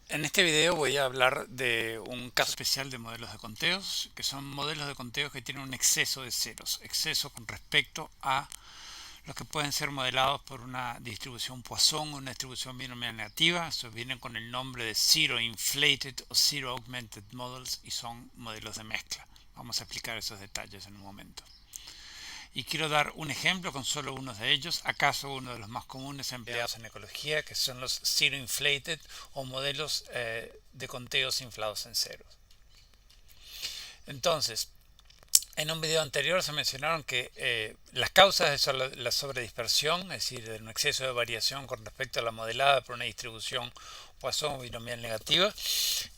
En este video voy a hablar de un caso especial de modelos de conteos, que son modelos de conteos que tienen un exceso de ceros, exceso con respecto a los que pueden ser modelados por una distribución Poisson o una distribución binomial negativa. Estos vienen con el nombre de Zero Inflated o Zero Augmented Models y son modelos de mezcla. Vamos a explicar esos detalles en un momento. Y quiero dar un ejemplo con solo uno de ellos, acaso uno de los más comunes empleados en ecología, que son los zero inflated o modelos de conteos inflados en ceros. Entonces, en un video anterior se mencionaron que las causas de la sobredispersión, es decir, de un exceso de variación con respecto a la modelada por una distribución Poisson o binomial negativa,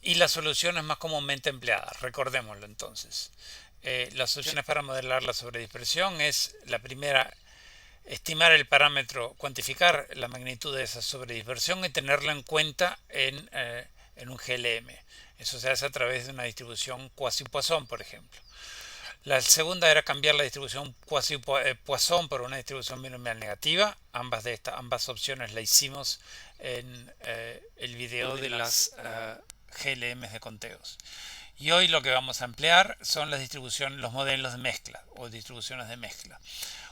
y las soluciones más comúnmente empleadas. Recordémoslo entonces. Las soluciones para modelar la sobredispersión es la primera, estimar el parámetro, cuantificar la magnitud de esa sobredispersión y tenerla en cuenta en un GLM. Eso se hace a través de una distribución quasi-Poisson, por ejemplo. La segunda era cambiar la distribución quasi-Poisson por una distribución binomial negativa. Ambas opciones la hicimos en el video de las GLMs de conteos. Y hoy lo que vamos a emplear son las distribuciones, los modelos de mezcla o distribuciones de mezcla.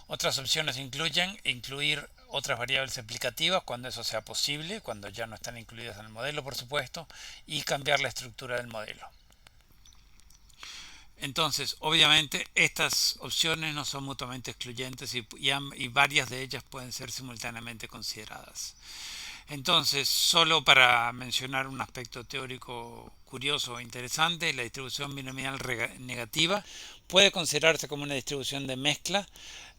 Otras opciones incluyen incluir otras variables explicativas cuando eso sea posible, cuando ya no están incluidas en el modelo, por supuesto, y cambiar la estructura del modelo. Entonces, obviamente, estas opciones no son mutuamente excluyentes y varias de ellas pueden ser simultáneamente consideradas. Entonces, solo para mencionar un aspecto teórico curioso e interesante, la distribución binomial negativa puede considerarse como una distribución de mezcla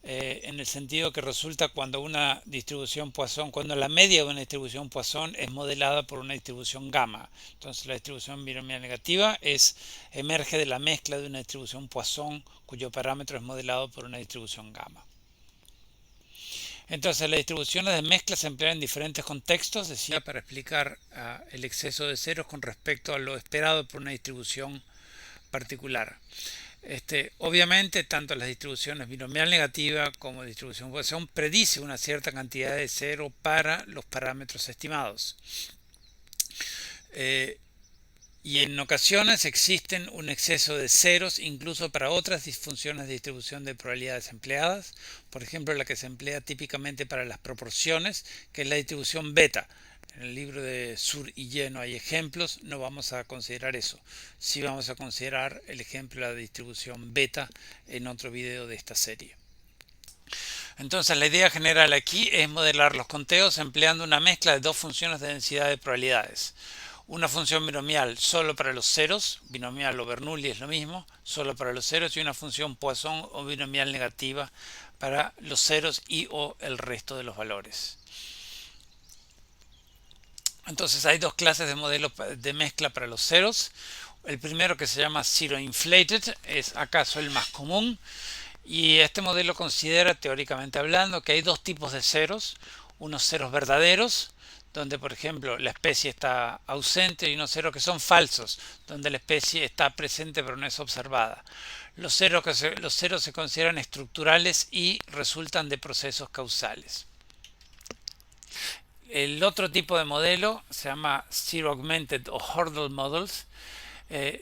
en el sentido que resulta cuando una distribución Poisson, cuando la media de una distribución Poisson es modelada por una distribución gamma. Entonces la distribución binomial negativa emerge de la mezcla de una distribución Poisson cuyo parámetro es modelado por una distribución gamma. Entonces las distribuciones de mezcla se emplean en diferentes contextos, decía, para explicar el exceso de ceros con respecto a lo esperado por una distribución particular. Obviamente, tanto las distribuciones binomial negativa como distribución Poisson predice una cierta cantidad de cero para los parámetros estimados. Y en ocasiones existen un exceso de ceros incluso para otras funciones de distribución de probabilidades empleadas, por ejemplo la que se emplea típicamente para las proporciones, que es la distribución beta. En el libro de Sur y Lleno hay ejemplos, no vamos a considerar eso. Sí vamos a considerar el ejemplo de la distribución beta en otro video de esta serie. Entonces la idea general aquí es modelar los conteos empleando una mezcla de dos funciones de densidad de probabilidades. Una función binomial solo para los ceros, binomial o Bernoulli es lo mismo, solo para los ceros, y una función Poisson o binomial negativa para los ceros y o el resto de los valores. Entonces hay dos clases de modelos de mezcla para los ceros. El primero, que se llama Zero Inflated, es acaso el más común, y este modelo considera, teóricamente hablando, que hay dos tipos de ceros: unos ceros verdaderos, donde por ejemplo la especie está ausente, y unos ceros que son falsos, donde la especie está presente pero no es observada. Los ceros se consideran estructurales y resultan de procesos causales. El otro tipo de modelo se llama Zero Augmented o Hurdle Models.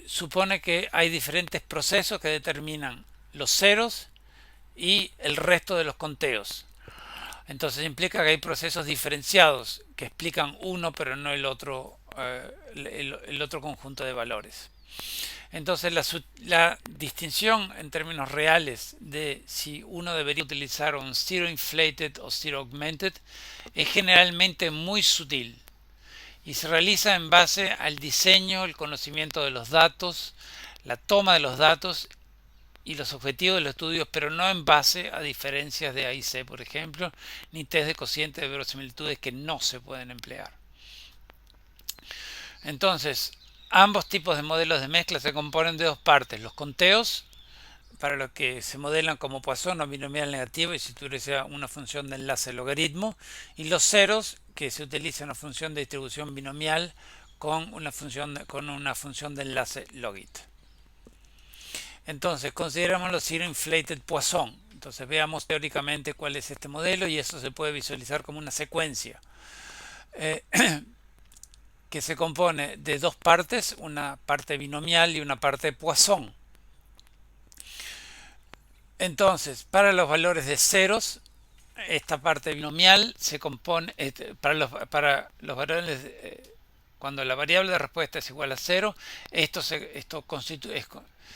Supone que hay diferentes procesos que determinan los ceros y el resto de los conteos. Entonces implica que hay procesos diferenciados que explican uno pero no el otro conjunto de valores. Entonces la distinción en términos reales de si uno debería utilizar un Zero Inflated o Zero Augmented es generalmente muy sutil y se realiza en base al diseño, el conocimiento de los datos, la toma de los datos y los objetivos de los estudios, pero no en base a diferencias de A y C, por ejemplo, ni test de cociente de verosimilitudes que no se pueden emplear. Entonces, ambos tipos de modelos de mezcla se componen de dos partes: los conteos, para los que se modelan como Poisson o binomial negativo y se utiliza una función de enlace logaritmo, y los ceros, que se utiliza una función de distribución binomial con una función de enlace logit. Entonces, consideramos los Zero Inflated Poisson. Entonces, veamos teóricamente cuál es este modelo, y eso se puede visualizar como una secuencia. que se compone de dos partes, una parte binomial y una parte de Poisson. Entonces, para los valores de ceros, esta parte binomial se compone, para los valores, cuando la variable de respuesta es igual a cero,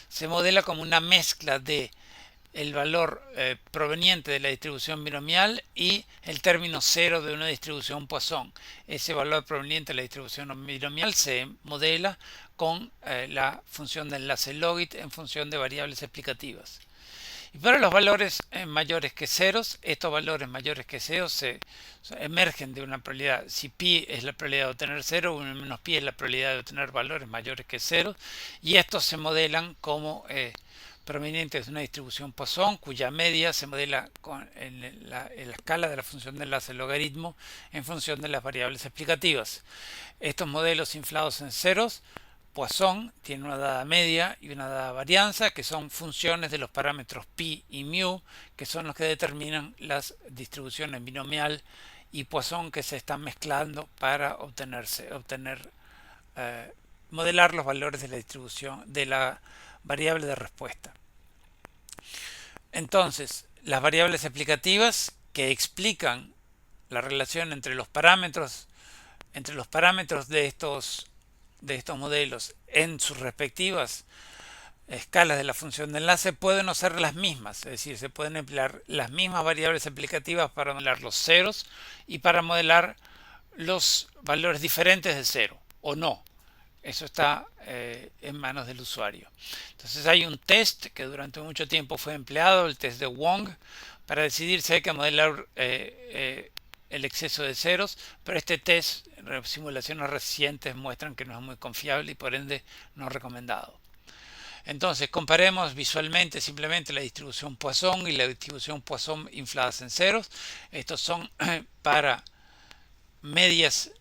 se modela como una mezcla de el valor proveniente de la distribución binomial y el término cero de una distribución Poisson. Ese valor proveniente de la distribución binomial se modela con la función de enlace logit en función de variables explicativas. Y para los valores mayores que ceros, estos valores mayores que ceros emergen de una probabilidad. Si pi es la probabilidad de obtener 0, 1 menos pi es la probabilidad de obtener valores mayores que 0. Y estos se modelan como provenientes de una distribución Poisson, cuya media se modela en la escala de la función de enlace logaritmo en función de las variables explicativas. Estos modelos inflados en ceros Poisson tiene una dada media y una dada varianza, que son funciones de los parámetros pi y mu, que son los que determinan las distribuciones binomial y Poisson que se están mezclando para modelar los valores de la distribución de la variable de respuesta. Entonces, las variables explicativas que explican la relación entre los parámetros de estos modelos en sus respectivas escalas de la función de enlace pueden no ser las mismas, es decir, se pueden emplear las mismas variables explicativas para modelar los ceros y para modelar los valores diferentes de cero, o no. Eso está en manos del usuario. Entonces hay un test que durante mucho tiempo fue empleado, el test de Wong, para decidir si hay que modelar el exceso de ceros, pero este test, simulaciones recientes muestran que no es muy confiable y por ende no recomendado. Entonces comparemos visualmente simplemente la distribución Poisson y la distribución Poisson infladas en ceros. Estos son para medias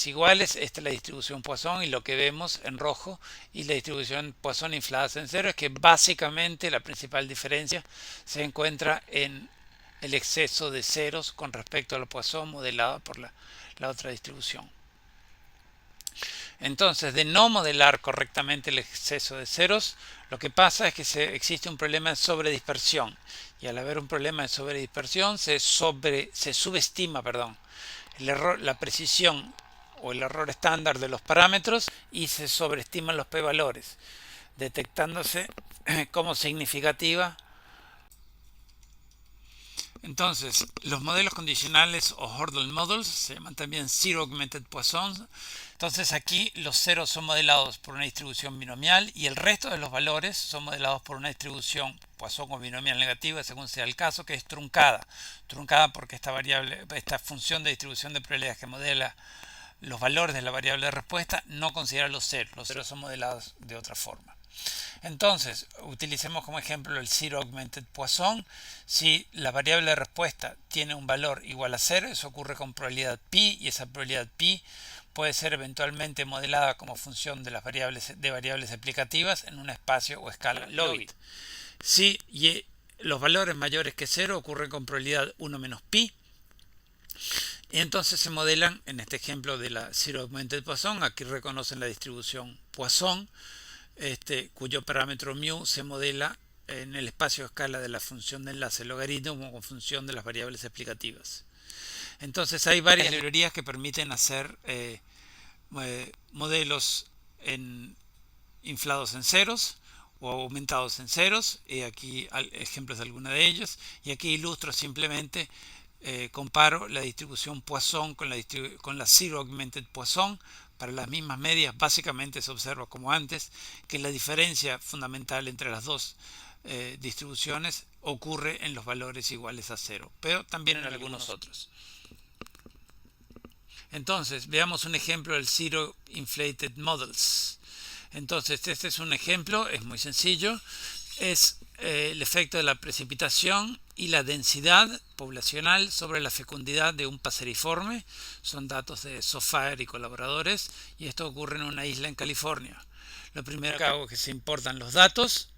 iguales. Esta es la distribución Poisson y lo que vemos en rojo y la distribución Poisson infladas en cero es que básicamente la principal diferencia se encuentra en el exceso de ceros con respecto al Poisson modelado por la otra distribución. Entonces, de no modelar correctamente el exceso de ceros, lo que pasa es que existe un problema de sobredispersión. Y al haber un problema de sobredispersión, se subestima, la precisión o el error estándar de los parámetros y se sobreestiman los p-valores, detectándose como significativa. Entonces, los modelos condicionales o Hurdle models se llaman también Zero Augmented Poisson. Entonces aquí los ceros son modelados por una distribución binomial y el resto de los valores son modelados por una distribución Poisson o binomial negativa, según sea el caso, que es truncada. Truncada porque esta función de distribución de probabilidades que modela los valores de la variable de respuesta no considera los ceros. Los ceros son modelados de otra forma. Entonces, utilicemos como ejemplo el Zero Augmented Poisson. Si la variable de respuesta tiene un valor igual a 0, eso ocurre con probabilidad pi, y esa probabilidad pi puede ser eventualmente modelada como función de las variables explicativas en un espacio o escala logit. Si los valores mayores que 0 ocurren con probabilidad 1 menos pi, y entonces se modelan, en este ejemplo de la Zero Augmented Poisson, aquí reconocen la distribución Poisson, cuyo parámetro mu se modela en el espacio escala de la función de enlace logaritmo como función de las variables explicativas. Entonces hay varias librerías que permiten hacer modelos inflados en ceros o aumentados en ceros. Aquí ejemplos de alguna de ellos. Y aquí ilustro simplemente, comparo la distribución Poisson con la Zero Augmented Poisson. Para las mismas medias, básicamente se observa como antes que la diferencia fundamental entre las dos distribuciones ocurre en los valores iguales a 0, pero también en algunos otros. Entonces, veamos un ejemplo del Zero Inflated Models. Entonces, este es un ejemplo, es muy sencillo. Es el efecto de la precipitación y la densidad poblacional sobre la fecundidad de un paseriforme. Son datos de Sofaer y colaboradores, y esto ocurre en una isla en California. Lo primero que hago es que se importan los datos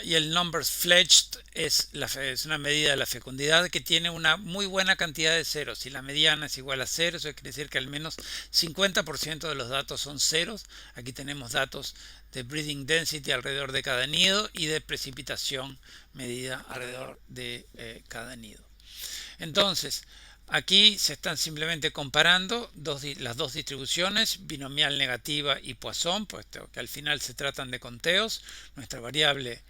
y el numbers fledged es una medida de la fecundidad que tiene una muy buena cantidad de ceros. Si la mediana es igual a 0, eso quiere decir que al menos 50% de los datos son ceros. Aquí tenemos datos de breeding density alrededor de cada nido y de precipitación medida alrededor de cada nido. Entonces, aquí se están simplemente comparando las dos distribuciones, binomial negativa y Poisson, puesto que al final se tratan de conteos. Nuestra variable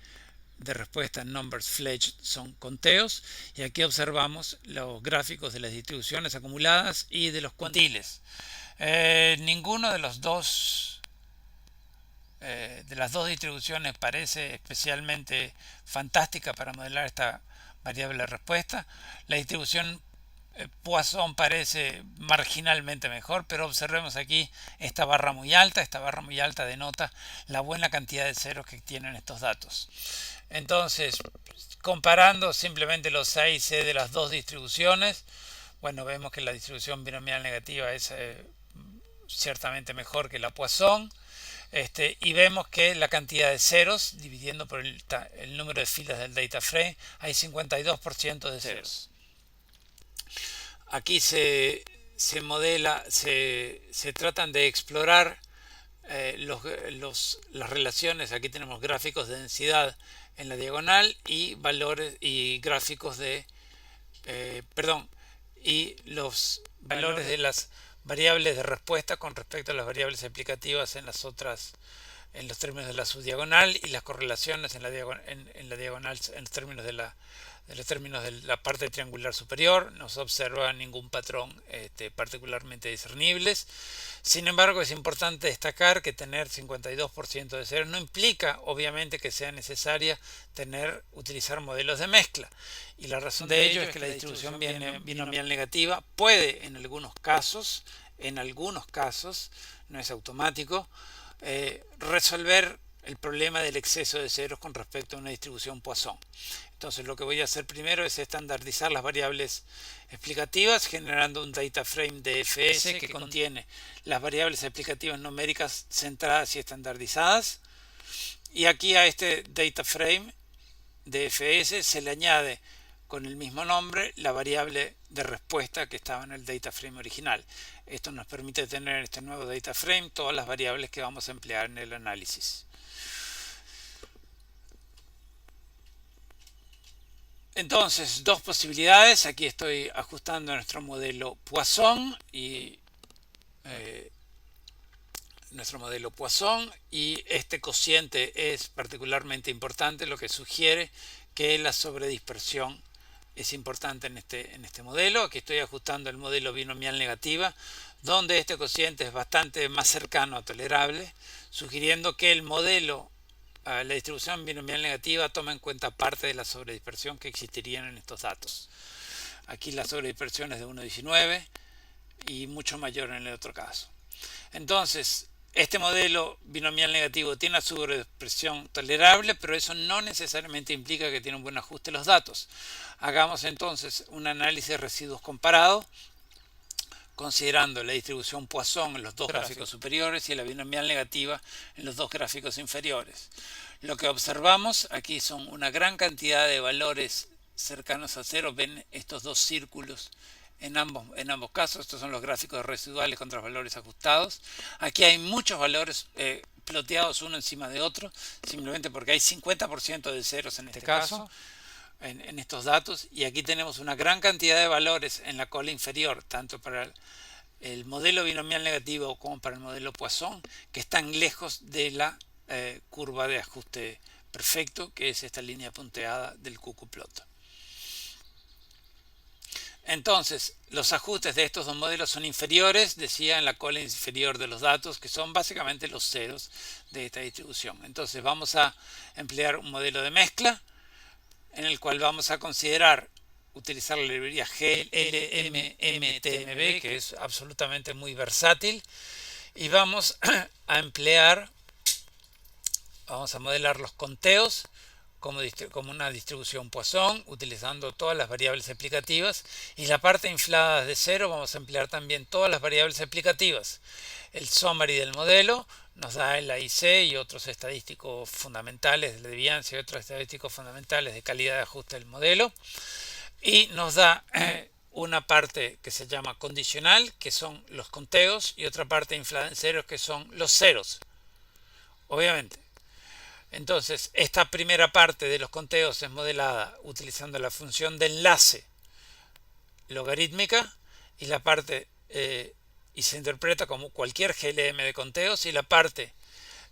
de respuesta en numbers fledged son conteos, y aquí observamos los gráficos de las distribuciones acumuladas y de los cuantiles. Ninguno de las dos distribuciones parece especialmente fantástica para modelar esta variable de respuesta. La distribución Poisson parece marginalmente mejor, pero observemos aquí esta barra muy alta. Esta barra muy alta denota la buena cantidad de ceros que tienen estos datos. Entonces, comparando simplemente los A y C de las dos distribuciones, bueno, vemos que la distribución binomial negativa es ciertamente mejor que la Poisson. Y vemos que la cantidad de ceros, dividiendo por el número de filas del data frame, hay 52% de ceros. Aquí se tratan de explorar las relaciones. Aquí tenemos gráficos de densidad en la diagonal y valores y gráficos de y los valores de las variables de respuesta con respecto a las variables aplicativas en los términos de la subdiagonal, y las correlaciones en la diagonal, en los términos de la parte triangular superior. No se observa ningún patrón particularmente discernibles. Sin embargo, es importante destacar que tener 52% de ceros no implica, obviamente, que sea necesaria utilizar modelos de mezcla. Y la razón de ello es que la distribución binomial negativa puede, en algunos casos, no es automático, resolver el problema del exceso de ceros con respecto a una distribución Poisson. Entonces, lo que voy a hacer primero es estandarizar las variables explicativas, generando un data frame de FS que contiene las variables explicativas numéricas centradas y estandarizadas. Y aquí a este data frame de FS se le añade con el mismo nombre la variable de respuesta que estaba en el data frame original. Esto nos permite tener en este nuevo data frame todas las variables que vamos a emplear en el análisis. Entonces, dos posibilidades. Aquí estoy ajustando nuestro modelo Poisson y este cociente es particularmente importante, lo que sugiere que la sobredispersión es importante en este modelo. Aquí estoy ajustando el modelo binomial negativa, donde este cociente es bastante más cercano a tolerable, sugiriendo que el modelo, la distribución binomial negativa, toma en cuenta parte de la sobredispersión que existirían en estos datos. Aquí la sobredispersión es de 1,19 y mucho mayor en el otro caso. Entonces, este modelo binomial negativo tiene una sobredispersión tolerable, pero eso no necesariamente implica que tiene un buen ajuste de los datos. Hagamos entonces un análisis de residuos comparado, considerando la distribución Poisson en los dos gráficos superiores y la binomial negativa en los dos gráficos inferiores. Lo que observamos aquí son una gran cantidad de valores cercanos a cero. Ven estos dos círculos en ambos casos. Estos son los gráficos residuales contra los valores ajustados. Aquí hay muchos valores ploteados uno encima de otro, simplemente porque hay 50% de ceros en este caso. En estos datos, y aquí tenemos una gran cantidad de valores en la cola inferior, tanto para el modelo binomial negativo como para el modelo Poisson, que están lejos de la curva de ajuste perfecto, que es esta línea punteada del cucuplot. Entonces, los ajustes de estos dos modelos son inferiores, decía, en la cola inferior de los datos, que son básicamente los ceros de esta distribución. Entonces, vamos a emplear un modelo de mezcla, en el cual vamos a utilizar la librería GLMMTMB, que es absolutamente muy versátil, y vamos a modelar los conteos como una distribución Poisson, utilizando todas las variables explicativas. Y la parte inflada de cero vamos a emplear también todas las variables explicativas. El summary del modelo nos da el AIC y otros estadísticos fundamentales de deviancia y otros estadísticos fundamentales de calidad de ajuste del modelo. Y nos da una parte que se llama condicional, que son los conteos, y otra parte inflada en ceros, que son los ceros, obviamente. Entonces, esta primera parte de los conteos es modelada utilizando la función de enlace logarítmica y la parte y se interpreta como cualquier GLM de conteos, y la parte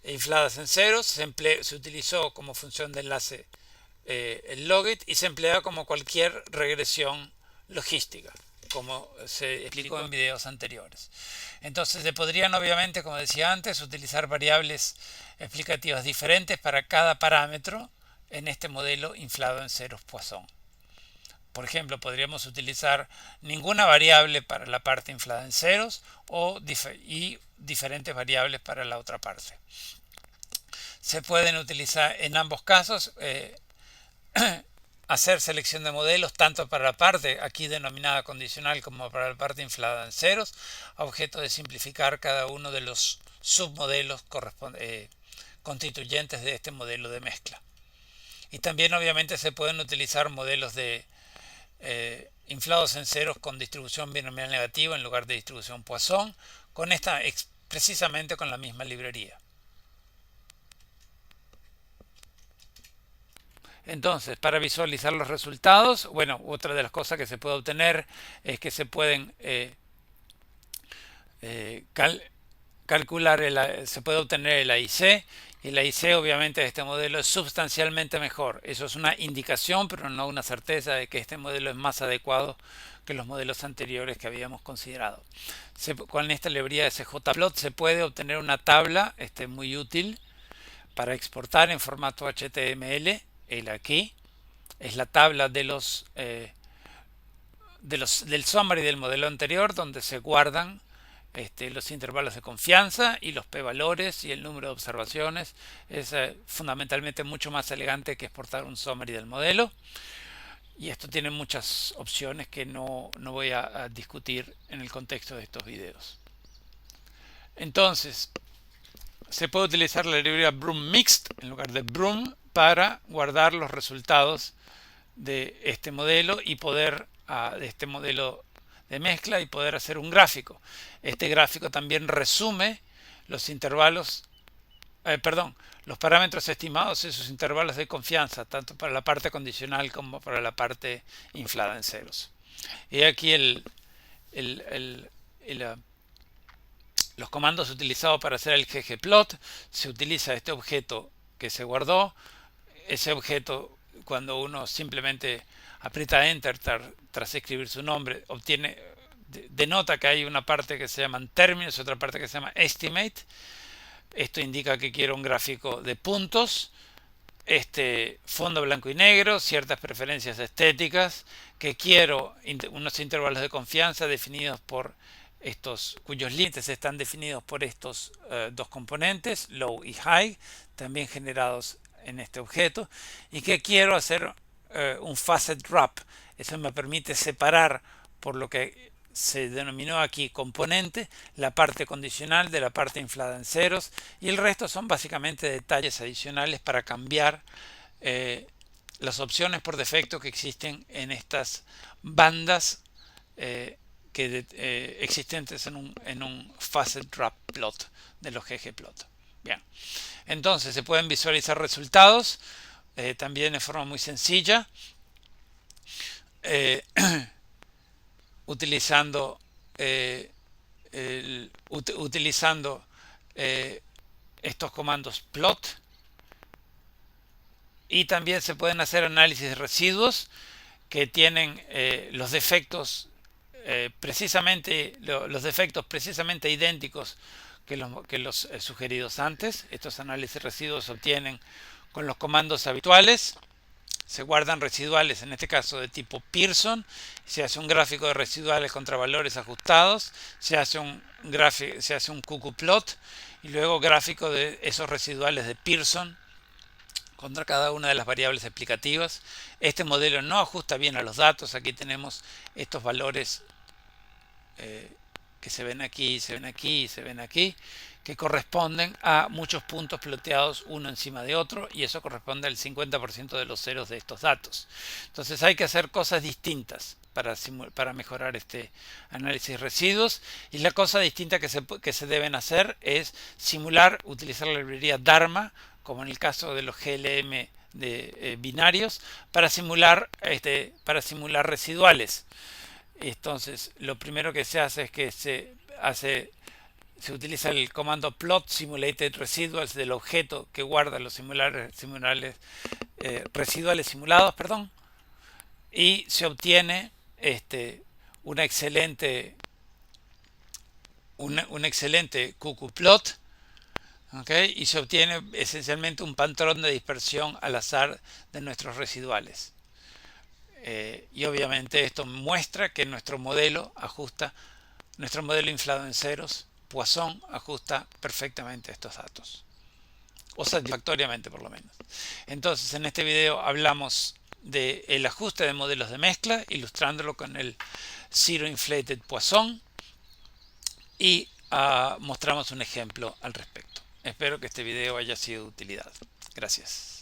infladas en ceros se utilizó como función de enlace el logit, y se emplea como cualquier regresión logística, como se explicó en videos anteriores. Entonces se podrían, obviamente, como decía antes, utilizar variables explicativas diferentes para cada parámetro en este modelo inflado en ceros Poisson. Por ejemplo, podríamos utilizar ninguna variable para la parte inflada en ceros y diferentes variables para la otra parte. Se pueden utilizar en ambos casos hacer selección de modelos tanto para la parte aquí denominada condicional como para la parte inflada en ceros, a objeto de simplificar cada uno de los submodelos constituyentes de este modelo de mezcla. Y también obviamente se pueden utilizar modelos de inflados en ceros con distribución binomial negativa en lugar de distribución Poisson, precisamente con la misma librería. Entonces, para visualizar los resultados, bueno, otra de las cosas que se puede obtener es que se pueden calcular, se puede obtener el AIC, y el AIC obviamente de este modelo es sustancialmente mejor. Eso es una indicación, pero no una certeza de que este modelo es más adecuado que los modelos anteriores que habíamos considerado. Con esta librería de CJplot se puede obtener una tabla muy útil para exportar en formato HTML. Aquí es la tabla del summary del modelo anterior, donde se guardan los intervalos de confianza y los p-valores y el número de observaciones. Es fundamentalmente mucho más elegante que exportar un summary del modelo, y esto tiene muchas opciones que no voy a discutir en el contexto de estos videos. Entonces, se puede utilizar la librería Broom Mixed en lugar de Broom para guardar los resultados de este modelo y de este modelo de mezcla, y poder hacer un gráfico. Este gráfico también resume los los parámetros estimados y sus intervalos de confianza, tanto para la parte condicional como para la parte inflada en ceros. Y aquí los comandos utilizados para hacer el ggplot. Se utiliza este objeto que se guardó. Ese objeto, cuando uno simplemente aprieta Enter tras escribir su nombre, denota que hay una parte que se llaman términos y otra parte que se llama estimate. Esto indica que quiero un gráfico de puntos, fondo blanco y negro, ciertas preferencias estéticas, que quiero unos intervalos de confianza definidos por cuyos límites están definidos por estos dos componentes, low y high, también generados en este objeto, y que quiero hacer un facet wrap. Eso me permite separar por lo que se denominó aquí componente, la parte condicional de la parte inflada en ceros, y el resto son básicamente detalles adicionales para cambiar las opciones por defecto que existen en estas bandas existentes en un facet wrap plot de los ggplot. Bien, entonces se pueden visualizar resultados también de forma muy sencilla, utilizando estos comandos plot, y también se pueden hacer análisis de residuos que tienen los defectos precisamente idénticos que los sugeridos antes. Estos análisis de residuos se obtienen con los comandos habituales. Se guardan residuales, en este caso de tipo Pearson. Se hace un gráfico de residuales contra valores ajustados. Se hace un ggplot y luego gráfico de esos residuales de Pearson contra cada una de las variables explicativas. Este modelo no ajusta bien a los datos. Aquí tenemos estos valores que se ven aquí, se ven aquí, se ven aquí, que corresponden a muchos puntos ploteados uno encima de otro, y eso corresponde al 50% de los ceros de estos datos. Entonces hay que hacer cosas distintas para mejorar este análisis de residuos, y la cosa distinta que se deben hacer es simular, utilizar la librería Dharma, como en el caso de los GLM de binarios, para simular residuales. Entonces, lo primero que se hace es que se utiliza el comando plot simulated residuals del objeto que guarda los residuales simulados, perdón, y se obtiene una excelente un excelente QQ-plot, ¿okay? Y se obtiene esencialmente un patrón de dispersión al azar de nuestros residuales. Y obviamente esto muestra que nuestro modelo inflado en ceros, Poisson, ajusta perfectamente estos datos, o satisfactoriamente por lo menos. Entonces, en este video hablamos del ajuste de modelos de mezcla, ilustrándolo con el Zero Inflated Poisson, y mostramos un ejemplo al respecto. Espero que este video haya sido de utilidad. Gracias.